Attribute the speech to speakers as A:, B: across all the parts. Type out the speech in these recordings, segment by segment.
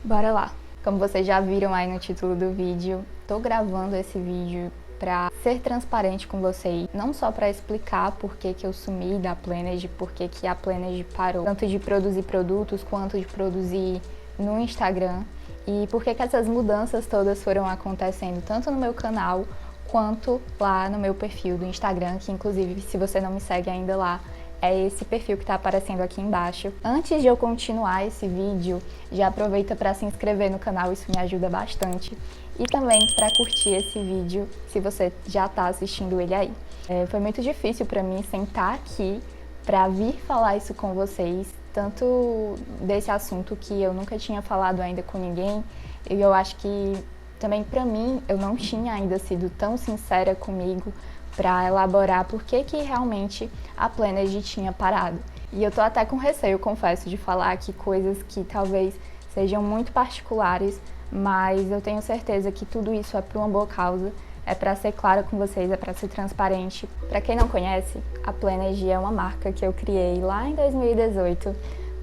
A: Bora lá! Como vocês já viram aí no título do vídeo, tô gravando esse vídeo para ser transparente com vocês, não só para explicar por que eu sumi da Planergy, por que a Planergy parou, tanto de produzir produtos quanto de produzir no Instagram, e por que essas mudanças todas foram acontecendo, tanto no meu canal quanto lá no meu perfil do Instagram, que inclusive, se você não me segue ainda lá, é esse perfil que está aparecendo aqui embaixo. Antes de eu continuar esse vídeo, já aproveita para se inscrever no canal, isso me ajuda bastante. E também para curtir esse vídeo, se você já está assistindo ele aí. Foi muito difícil para mim sentar aqui para vir falar isso com vocês, tanto desse assunto que eu nunca tinha falado ainda com ninguém, e eu acho que também para mim eu não tinha ainda sido tão sincera comigo para elaborar por que realmente a Planergy tinha parado. E eu tô até com receio, confesso, de falar aqui coisas que talvez sejam muito particulares, mas eu tenho certeza que tudo isso é por uma boa causa, é para ser clara com vocês, é para ser transparente. Para quem não conhece, a Planergy é uma marca que eu criei lá em 2018,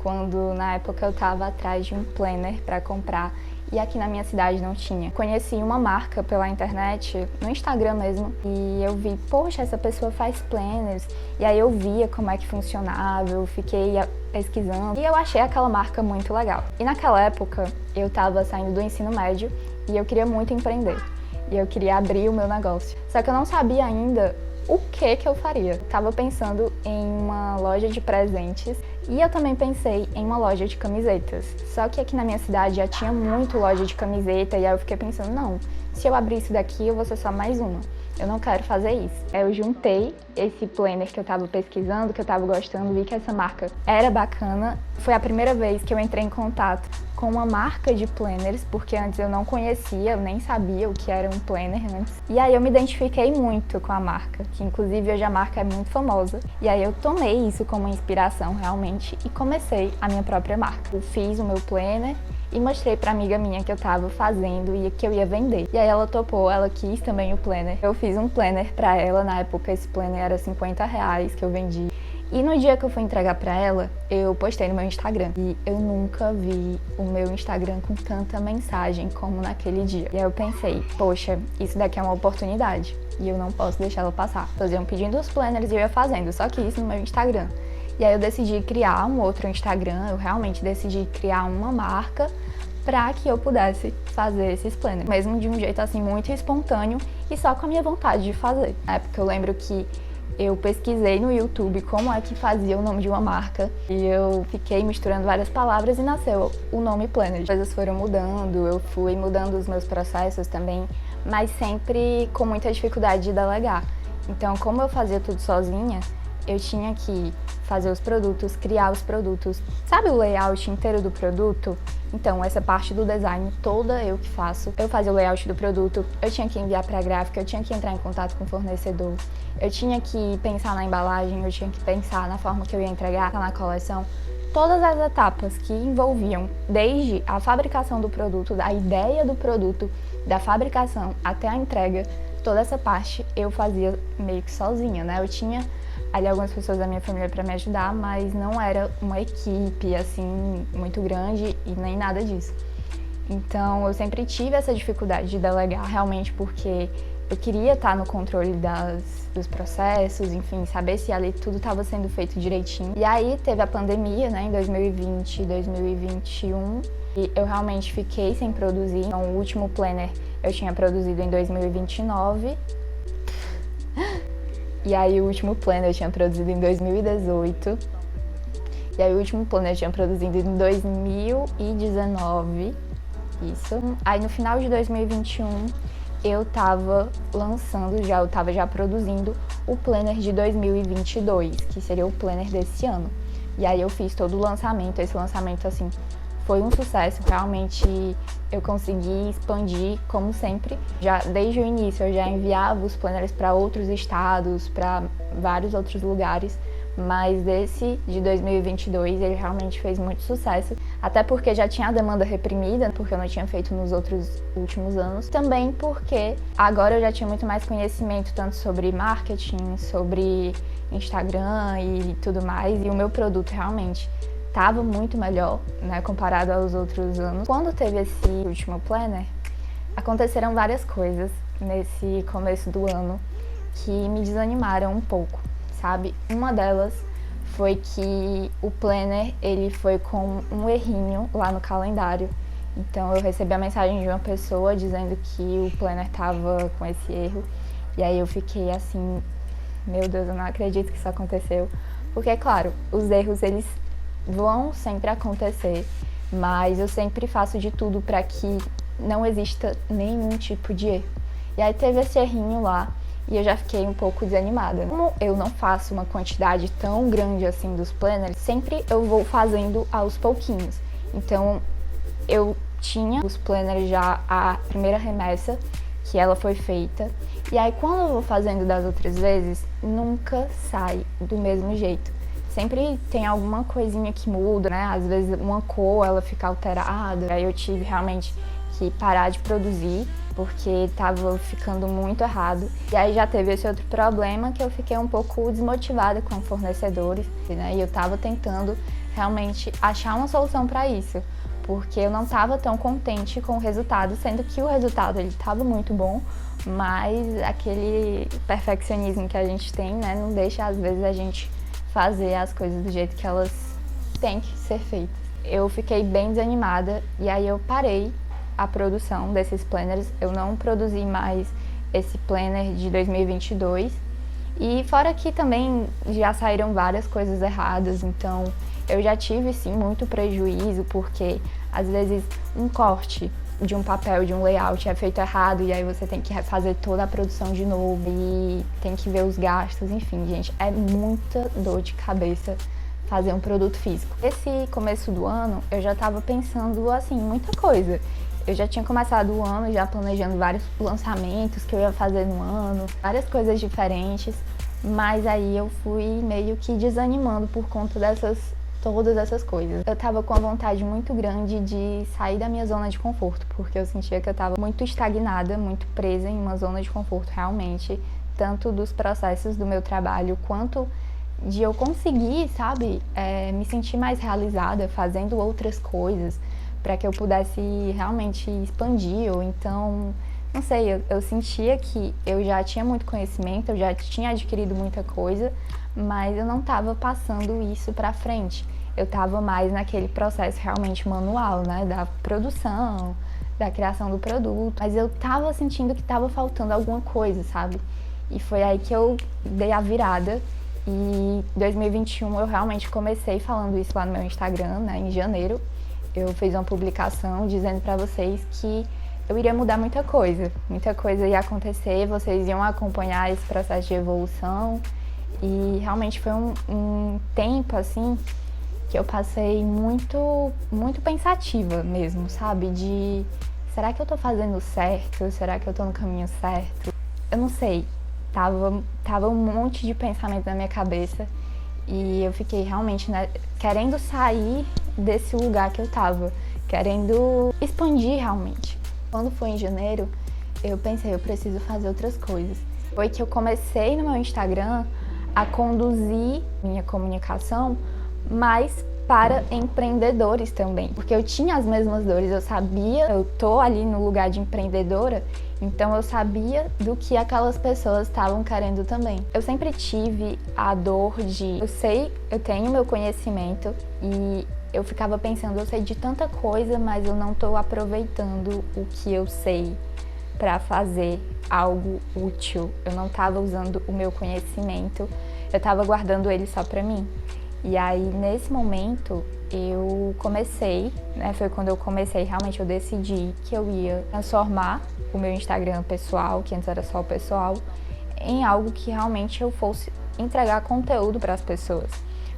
A: quando na época eu estava atrás de um planner para comprar e aqui na minha cidade não tinha. Conheci uma marca pela internet, no Instagram mesmo, e eu vi, poxa, essa pessoa faz planners, e aí eu via como é que funcionava, eu fiquei pesquisando, e eu achei aquela marca muito legal. E naquela época, eu estava saindo do ensino médio, e eu queria muito empreender, e eu queria abrir o meu negócio. Só que eu não sabia ainda o que eu faria. Estava pensando em uma loja de presentes e eu também pensei em uma loja de camisetas. Só que aqui na minha cidade já tinha muito loja de camiseta e aí eu fiquei pensando, não, se eu abrir isso daqui eu vou ser só mais uma. Eu não quero fazer isso. Eu juntei esse planner que eu tava pesquisando, que eu tava gostando, vi que essa marca era bacana. Foi a primeira vez que eu entrei em contato com uma marca de planners, porque antes eu não conhecia, eu nem sabia o que era um planner antes. E aí eu me identifiquei muito com a marca, que inclusive hoje a marca é muito famosa. E aí eu tomei isso como inspiração realmente e comecei a minha própria marca. Eu fiz o meu planner e mostrei pra amiga minha que eu tava fazendo e que eu ia vender. E aí ela topou, ela quis também o planner. Eu fiz um planner pra ela, na época esse planner era R$50 que eu vendi. E no dia que eu fui entregar pra ela, eu postei no meu Instagram. E eu nunca vi o meu Instagram com tanta mensagem como naquele dia. E aí eu pensei, poxa, isso daqui é uma oportunidade e eu não posso deixar ela passar. Faziam pedindo os planners e eu ia fazendo, só que isso no meu Instagram. E aí eu decidi criar um outro Instagram, eu realmente decidi criar uma marca para que eu pudesse fazer esses planners, mesmo de um jeito assim muito espontâneo e só com a minha vontade de fazer. Na época eu lembro que eu pesquisei no YouTube como é que fazia o nome de uma marca e eu fiquei misturando várias palavras e nasceu o nome Planergy. As coisas foram mudando, eu fui mudando os meus processos também, mas sempre com muita dificuldade de delegar. Então, como eu fazia tudo sozinha, eu tinha que fazer os produtos, criar os produtos. Sabe o layout inteiro do produto? Então, essa parte do design toda eu que faço. Eu fazia o layout do produto, eu tinha que enviar para a gráfica, eu tinha que entrar em contato com o fornecedor, eu tinha que pensar na embalagem, eu tinha que pensar na forma que eu ia entregar na coleção. Todas as etapas que envolviam desde a fabricação do produto, da ideia do produto, da fabricação até a entrega, toda essa parte eu fazia meio que sozinha, né? Eu tinha ali algumas pessoas da minha família para me ajudar, mas não era uma equipe assim muito grande e nem nada disso. Então eu sempre tive essa dificuldade de delegar realmente porque eu queria estar no controle dos processos, enfim, saber se ali tudo estava sendo feito direitinho. E aí teve a pandemia, né, em 2020 e 2021, e eu realmente fiquei sem produzir. Então, o último planner eu tinha produzido em 2029. E aí o último planner eu tinha produzido em 2018. E aí o último planner eu tinha produzido em 2019. Isso. Aí no final de 2021 eu tava lançando já, eu tava já produzindo o planner de 2022, que seria o planner desse ano. E aí eu fiz todo o lançamento, esse lançamento assim foi um sucesso, realmente eu consegui expandir como sempre. Já desde o início eu já enviava os planners para outros estados, para vários outros lugares, mas esse de 2022 ele realmente fez muito sucesso, até porque já tinha a demanda reprimida, porque eu não tinha feito nos outros últimos anos, também porque agora eu já tinha muito mais conhecimento tanto sobre marketing, sobre Instagram e tudo mais, e o meu produto realmente estava muito melhor, né, comparado aos outros anos. Quando teve esse último planner, aconteceram várias coisas nesse começo do ano que me desanimaram um pouco, sabe? Uma delas foi que o planner, ele foi com um errinho lá no calendário. Então eu recebi a mensagem de uma pessoa dizendo que o planner tava com esse erro. E aí eu fiquei assim, meu Deus, eu não acredito que isso aconteceu. Porque, claro, os erros, eles vão sempre acontecer, mas eu sempre faço de tudo para que não exista nenhum tipo de erro. E aí teve esse errinho lá e eu já fiquei um pouco desanimada. Como eu não faço uma quantidade tão grande assim dos planners, sempre eu vou fazendo aos pouquinhos. Então eu tinha os planners já a primeira remessa, que ela foi feita. E aí quando eu vou fazendo das outras vezes, nunca sai do mesmo jeito. Sempre tem alguma coisinha que muda, né? Às vezes uma cor, ela fica alterada. Aí eu tive realmente que parar de produzir, porque tava ficando muito errado. E aí já teve esse outro problema que eu fiquei um pouco desmotivada com fornecedores, né? E eu tava tentando realmente achar uma solução para isso, porque eu não tava tão contente com o resultado, sendo que o resultado ele tava muito bom, mas aquele perfeccionismo que a gente tem, né, não deixa às vezes a gente fazer as coisas do jeito que elas têm que ser feitas. Eu fiquei bem desanimada e aí eu parei a produção desses planners. Eu não produzi mais esse planner de 2022. E fora que também já saíram várias coisas erradas, então eu já tive sim muito prejuízo, porque às vezes um corte de um papel, de um layout é feito errado e aí você tem que fazer toda a produção de novo e tem que ver os gastos, enfim, gente, é muita dor de cabeça fazer um produto físico. Esse começo do ano eu já tava pensando assim, muita coisa. Eu já tinha começado o ano já planejando vários lançamentos que eu ia fazer no ano, várias coisas diferentes, mas aí eu fui meio que desanimando por conta todas essas coisas. Eu tava com a vontade muito grande de sair da minha zona de conforto, porque eu sentia que eu tava muito estagnada, muito presa em uma zona de conforto realmente, tanto dos processos do meu trabalho, quanto de eu conseguir, sabe, me sentir mais realizada fazendo outras coisas, para que eu pudesse realmente expandir, ou então, não sei, eu sentia que eu já tinha muito conhecimento, eu já tinha adquirido muita coisa, mas eu não estava passando isso para frente. Eu estava mais naquele processo realmente manual, né, da produção, da criação do produto, mas eu estava sentindo que estava faltando alguma coisa, sabe? E foi aí que eu dei a virada. E em 2021 eu realmente comecei falando isso lá no meu Instagram, né, em janeiro. Eu fiz uma publicação dizendo para vocês que eu iria mudar muita coisa ia acontecer, vocês iam acompanhar esse processo de evolução. E realmente foi um tempo assim que eu passei muito pensativa mesmo, sabe? De será que eu tô fazendo certo? Será que eu tô no caminho certo? Eu não sei, tava um monte de pensamento na minha cabeça e eu fiquei realmente, né, querendo sair desse lugar que eu tava, querendo expandir realmente. Quando foi em janeiro, eu pensei, eu preciso fazer outras coisas. Foi que eu comecei no meu Instagram a conduzir minha comunicação mais para empreendedores também, porque eu tinha as mesmas dores, eu sabia, eu tô ali no lugar de empreendedora, então eu sabia do que aquelas pessoas estavam querendo também. Eu sempre tive a dor de, eu tenho meu conhecimento e eu ficava pensando, eu sei de tanta coisa, mas eu não tô aproveitando o que eu sei para fazer algo útil. Eu não estava usando o meu conhecimento, eu estava guardando ele só para mim. E aí, nesse momento, eu comecei, né, foi quando eu comecei, realmente eu decidi que eu ia transformar o meu Instagram pessoal, que antes era só o pessoal, em algo que realmente eu fosse entregar conteúdo para as pessoas.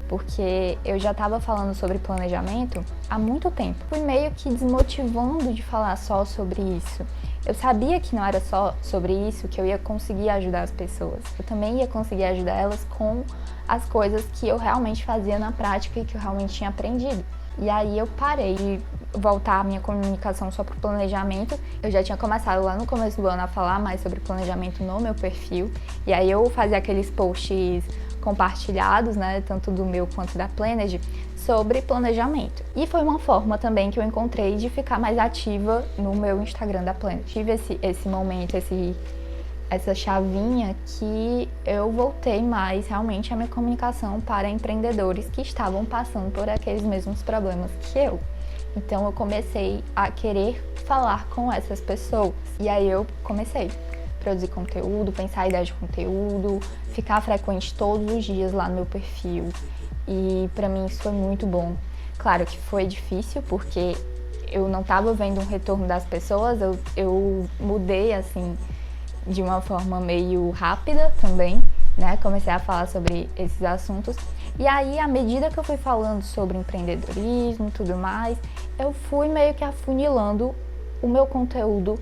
A: Porque eu já estava falando sobre planejamento há muito tempo. Fui meio que desmotivando de falar só sobre isso. Eu sabia que não era só sobre isso que eu ia conseguir ajudar as pessoas. Eu também ia conseguir ajudar elas com as coisas que eu realmente fazia na prática e que eu realmente tinha aprendido. E aí eu parei de voltar a minha comunicação só para o planejamento. Eu já tinha começado lá no começo do ano a falar mais sobre planejamento no meu perfil. E aí eu fazia aqueles posts compartilhados, né, tanto do meu quanto da Planet, sobre planejamento. E foi uma forma também que eu encontrei de ficar mais ativa no meu Instagram da Planner. Tive esse momento, essa chavinha que eu voltei mais realmente a minha comunicação para empreendedores que estavam passando por aqueles mesmos problemas que eu. Então eu comecei a querer falar com essas pessoas. E aí eu comecei a produzir conteúdo, pensar a ideia de conteúdo, ficar frequente todos os dias lá no meu perfil. E pra mim isso foi muito bom. Claro que foi difícil porque eu não estava vendo um retorno das pessoas, eu mudei assim de uma forma meio rápida também, né? Comecei a falar sobre esses assuntos. E aí, à medida que eu fui falando sobre empreendedorismo e tudo mais, eu fui meio que afunilando o meu conteúdo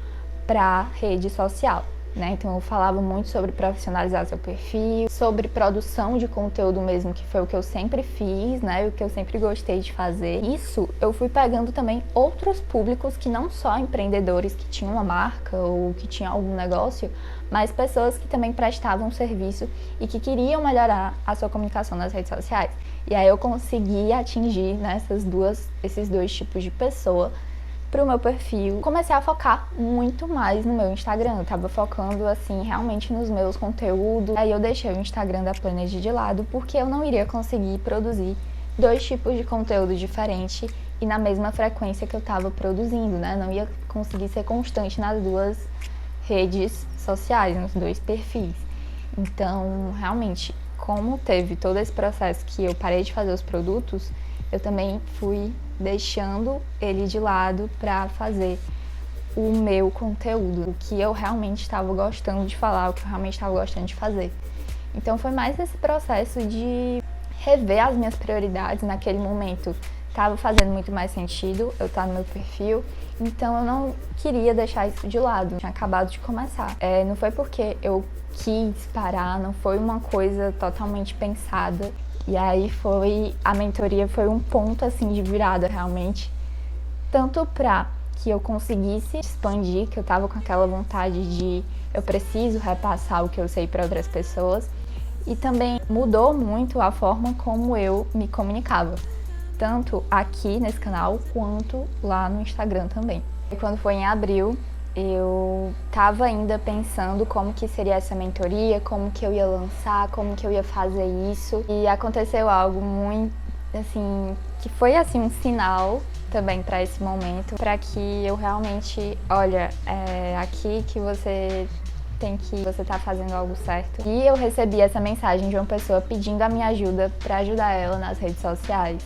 A: para rede social, né? Então eu falava muito sobre profissionalizar seu perfil, sobre produção de conteúdo mesmo, que foi o que eu sempre fiz, né? O que eu sempre gostei de fazer. Isso eu fui pegando também outros públicos que não só empreendedores que tinham uma marca ou que tinham algum negócio, mas pessoas que também prestavam serviço e que queriam melhorar a sua comunicação nas redes sociais. E aí eu consegui atingir, né, esses dois tipos de pessoa pro meu perfil. Comecei a focar muito mais no meu Instagram. Eu tava focando, assim, realmente nos meus conteúdos. Aí eu deixei o Instagram da Planet de lado porque eu não iria conseguir produzir dois tipos de conteúdo diferentes e na mesma frequência que eu tava produzindo, né? Não ia conseguir ser constante nas duas redes sociais, nos dois perfis. Então, realmente, como teve todo esse processo que eu parei de fazer os produtos, eu também fui deixando ele de lado para fazer o meu conteúdo, o que eu realmente estava gostando de falar, o que eu realmente estava gostando de fazer. Então foi mais esse processo de rever as minhas prioridades naquele momento. Estava fazendo muito mais sentido eu estar no meu perfil, então eu não queria deixar isso de lado. Tinha acabado de começar. Não foi porque eu quis parar, não foi uma coisa totalmente pensada. E aí a mentoria foi um ponto assim de virada realmente, tanto para que eu conseguisse expandir, que eu tava com aquela vontade de eu preciso repassar o que eu sei para outras pessoas, e também mudou muito a forma como eu me comunicava, tanto aqui nesse canal quanto lá no Instagram também. E quando foi em abril, eu tava ainda pensando como que seria essa mentoria, como que eu ia lançar, como que eu ia fazer isso. E aconteceu algo muito, assim, que foi assim um sinal também para esse momento, para que eu realmente, olha, aqui que você tá fazendo algo certo. E eu recebi essa mensagem de uma pessoa pedindo a minha ajuda para ajudar ela nas redes sociais.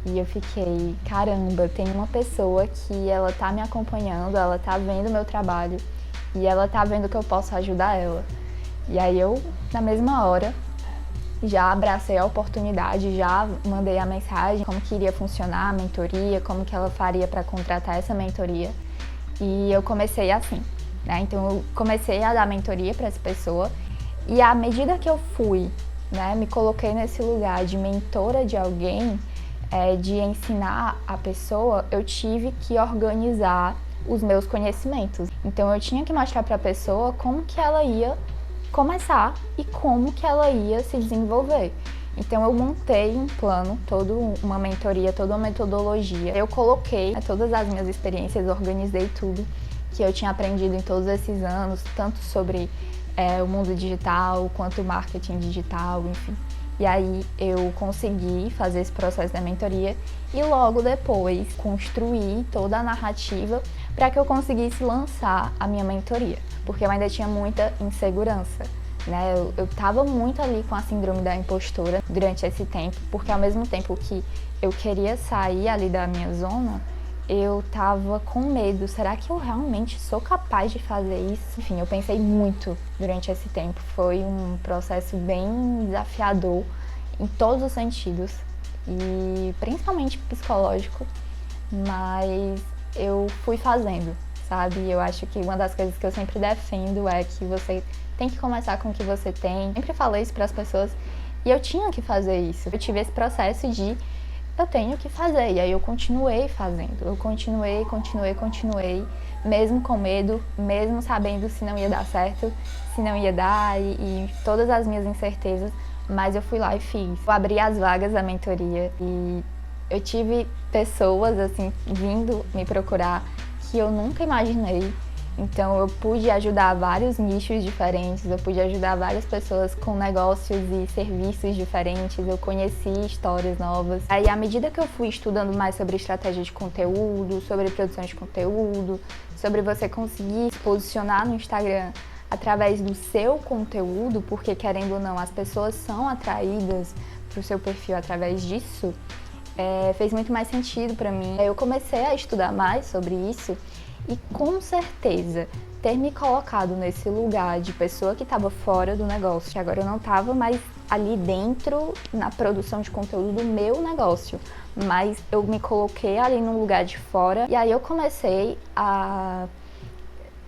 A: E eu fiquei, caramba, tem uma pessoa que ela tá me acompanhando, ela tá vendo o meu trabalho e ela tá vendo que eu posso ajudar ela. E aí eu, na mesma hora, já abracei a oportunidade, já mandei a mensagem, como que iria funcionar a mentoria, como que ela faria para contratar essa mentoria. E eu comecei assim, né? Então eu comecei a dar mentoria para essa pessoa e à medida que eu fui, né, me coloquei nesse lugar de mentora de alguém, de ensinar a pessoa, eu tive que organizar os meus conhecimentos. Então eu tinha que mostrar para a pessoa como que ela ia começar e como que ela ia se desenvolver. Então eu montei um plano, toda uma mentoria, toda uma metodologia. Eu coloquei todas as minhas experiências, organizei tudo que eu tinha aprendido em todos esses anos, tanto sobre o mundo digital, quanto marketing digital, enfim. E aí eu consegui fazer esse processo da mentoria e logo depois construir toda a narrativa para que eu conseguisse lançar a minha mentoria, porque eu ainda tinha muita insegurança, né? Eu tava muito ali com a síndrome da impostora durante esse tempo, porque ao mesmo tempo que eu queria sair ali da minha zona, eu tava com medo, será que eu realmente sou capaz de fazer isso? Enfim, eu pensei muito durante esse tempo, foi um processo bem desafiador em todos os sentidos, e principalmente psicológico, mas eu fui fazendo, sabe? Eu acho que uma das coisas que eu sempre defendo é que você tem que começar com o que você tem. Eu sempre falei isso para as pessoas e eu tinha que fazer isso. Eu tive esse processo de eu tenho que fazer. E aí eu continuei fazendo. Eu continuei, mesmo com medo, mesmo sabendo se não ia dar certo, se não ia dar e todas as minhas incertezas, mas eu fui lá e fiz. Eu abri as vagas da mentoria e Eu tive pessoas, assim, vindo me procurar que eu nunca imaginei. Então eu pude ajudar vários nichos diferentes, eu pude ajudar várias pessoas com negócios e serviços diferentes, eu conheci histórias novas. Aí, à medida que eu fui estudando mais sobre estratégia de conteúdo, sobre produção de conteúdo, sobre você conseguir se posicionar no Instagram através do seu conteúdo, porque querendo ou não, as pessoas são atraídas para o seu perfil através disso, fez muito mais sentido para mim. Eu comecei a estudar mais sobre isso. E com certeza, ter me colocado nesse lugar de pessoa que estava fora do negócio, que agora eu não estava mais ali dentro na produção de conteúdo do meu negócio, mas eu me coloquei ali num lugar de fora e aí eu comecei a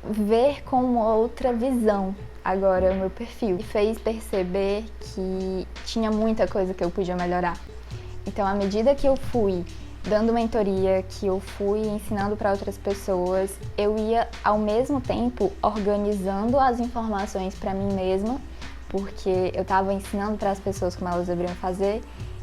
A: ver com uma outra visão agora o meu perfil. E fez perceber que tinha muita coisa que eu podia melhorar. Então, à medida que eu fui dando mentoria, que eu fui ensinando para outras pessoas, eu ia ao mesmo tempo organizando as informações para mim mesma, porque eu estava ensinando para as pessoas como elas deveriam fazer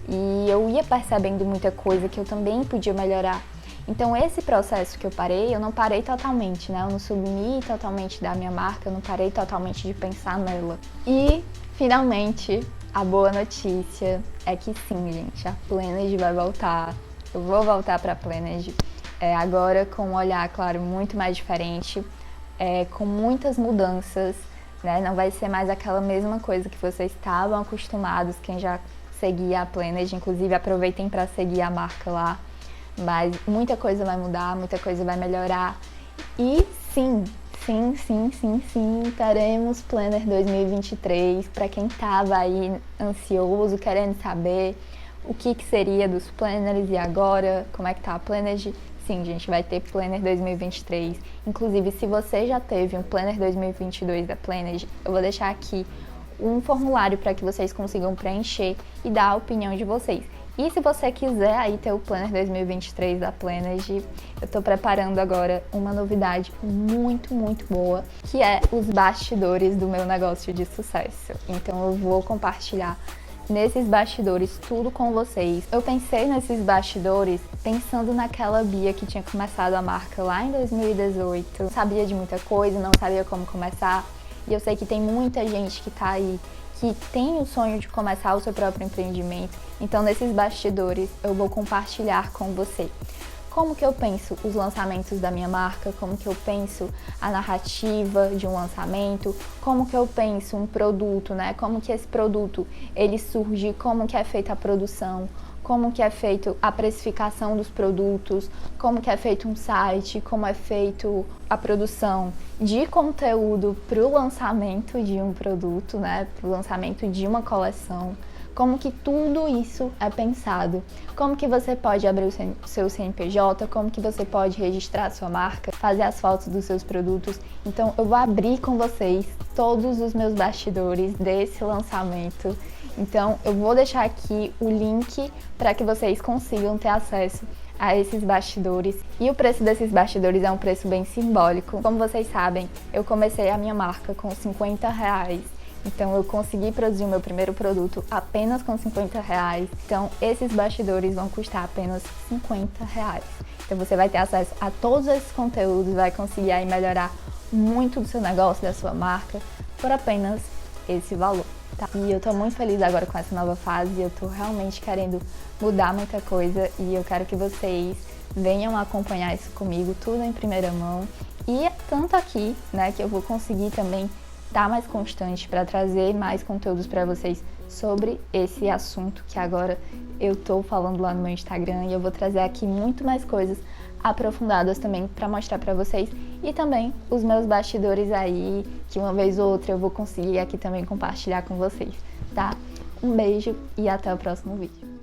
A: e eu ia percebendo muita coisa que eu também podia melhorar. Então esse processo que eu não parei totalmente, né? Eu não sumi totalmente da minha marca, eu não parei totalmente de pensar nela. E finalmente a boa notícia é que sim, gente, a Planergy vai voltar. Eu vou voltar para a Planergy, agora com um olhar, claro, muito mais diferente, com muitas mudanças, né? Não vai ser mais aquela mesma coisa que vocês estavam acostumados, quem já seguia a Planergy, inclusive aproveitem para seguir a marca lá, mas muita coisa vai mudar, muita coisa vai melhorar e sim, teremos Planner 2023 para quem estava aí ansioso, querendo saber o que seria dos planners e agora, como é que tá a Planergy. Sim, gente, vai ter Planner 2023. Inclusive, se você já teve um Planner 2022 da Planergy, eu vou deixar aqui um formulário para que vocês consigam preencher e dar a opinião de vocês. E se você quiser aí ter o Planner 2023 da Planergy, eu tô preparando agora uma novidade muito boa, que é os bastidores do meu negócio de sucesso. Então eu vou compartilhar nesses bastidores tudo com vocês. Eu pensei nesses bastidores pensando naquela Bia que tinha começado a marca lá em 2018. Não sabia de muita coisa, não sabia como começar. E eu sei que tem muita gente que tá aí, que tem o sonho de começar o seu próprio empreendimento. Então nesses bastidores eu vou compartilhar com você como que eu penso os lançamentos da minha marca, como que eu penso a narrativa de um lançamento, como que eu penso um produto, né? Como que esse produto ele surge, como que é feita a produção, como que é feito a precificação dos produtos, como que é feito um site, como é feito a produção de conteúdo para o lançamento de um produto, né? Para o lançamento de uma coleção. Como que tudo isso é pensado, como que você pode abrir o seu CNPJ, como que você pode registrar a sua marca, fazer as fotos dos seus produtos. Então eu vou abrir com vocês todos os meus bastidores desse lançamento. Então eu vou deixar aqui o link para que vocês consigam ter acesso a esses bastidores. E o preço desses bastidores é um preço bem simbólico. Como vocês sabem, eu comecei a minha marca com R$50. Então eu consegui produzir o meu primeiro produto apenas com R$50. Então esses bastidores vão custar apenas R$50. Então você vai ter acesso a todos esses conteúdos, vai conseguir aí melhorar muito do seu negócio, da sua marca, por apenas esse valor, tá? E eu tô muito feliz agora com essa nova fase, eu tô realmente querendo mudar muita coisa e eu quero que vocês venham acompanhar isso comigo, tudo em primeira mão. E é tanto aqui, né, que eu vou conseguir também estar mais constante para trazer mais conteúdos para vocês sobre esse assunto que agora eu tô falando lá no meu Instagram, e eu vou trazer aqui muito mais coisas aprofundadas também para mostrar para vocês, e também os meus bastidores aí, que uma vez ou outra eu vou conseguir aqui também compartilhar com vocês, tá? Um beijo e até o próximo vídeo.